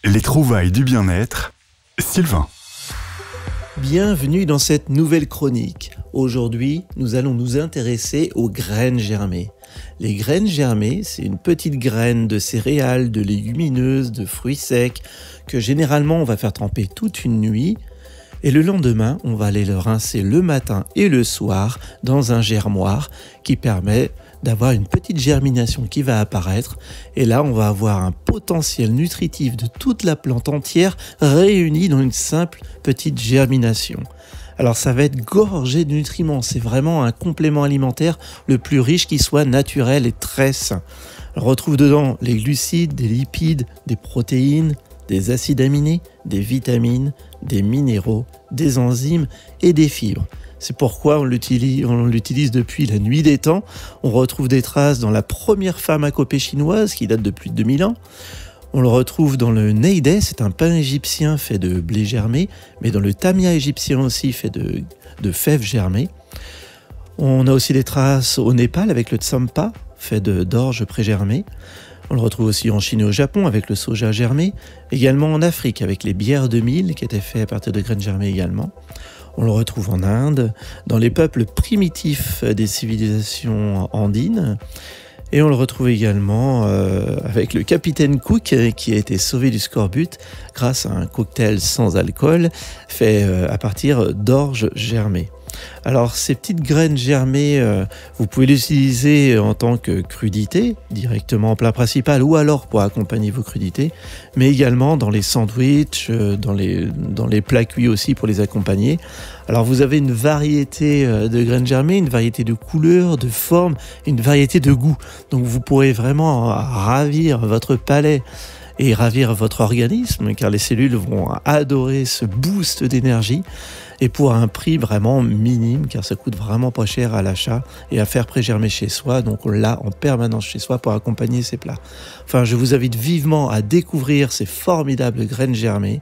Les trouvailles du bien-être, Sylvain. Bienvenue dans cette nouvelle chronique. Aujourd'hui, nous allons nous intéresser aux graines germées. Les graines germées, c'est une petite graine de céréales, de légumineuses, de fruits secs, que généralement on va faire tremper toute une nuit. Et le lendemain, on va aller le rincer le matin et le soir dans un germoir qui permet d'avoir une petite germination qui va apparaître. Et là, on va avoir un potentiel nutritif de toute la plante entière réuni dans une simple petite germination. Alors ça va être gorgé de nutriments, c'est vraiment un complément alimentaire le plus riche qui soit naturel et très sain. On retrouve dedans les glucides, des lipides, des protéines, des acides aminés, des vitamines, des minéraux, des enzymes et des fibres. C'est pourquoi on l'utilise depuis la nuit des temps. On retrouve des traces dans la première pharmacopée chinoise qui date de plus de 2000 ans. On le retrouve dans le neideh, c'est un pain égyptien fait de blé germé, mais dans le tamia égyptien aussi fait de fèves germées. On a aussi des traces au Népal avec le tsampa, fait d'orge pré-germée. On le retrouve aussi en Chine et au Japon avec le soja germé, également en Afrique avec les bières de mil qui étaient faites à partir de graines germées également. On le retrouve en Inde, dans les peuples primitifs des civilisations andines. Et on le retrouve également avec le capitaine Cook qui a été sauvé du scorbut grâce à un cocktail sans alcool fait à partir d'orge germée. Alors ces petites graines germées, vous pouvez les utiliser en tant que crudité, directement en plat principal ou alors pour accompagner vos crudités, mais également dans les sandwichs, dans les plats cuits aussi pour les accompagner. Alors vous avez une variété de graines germées, une variété de couleurs, de formes, une variété de goûts. Donc vous pourrez vraiment ravir votre palais et ravir votre organisme, car les cellules vont adorer ce boost d'énergie et pour un prix vraiment minime, car ça coûte vraiment pas cher à l'achat et à faire pré-germer chez soi, donc on l'a en permanence chez soi pour accompagner ces plats. Enfin, je vous invite vivement à découvrir ces formidables graines germées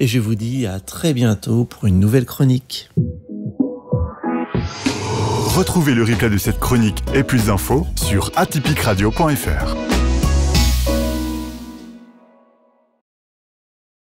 et je vous dis à très bientôt pour une nouvelle chronique. Retrouvez le replay de cette chronique et plus d'infos sur atypicradio.fr.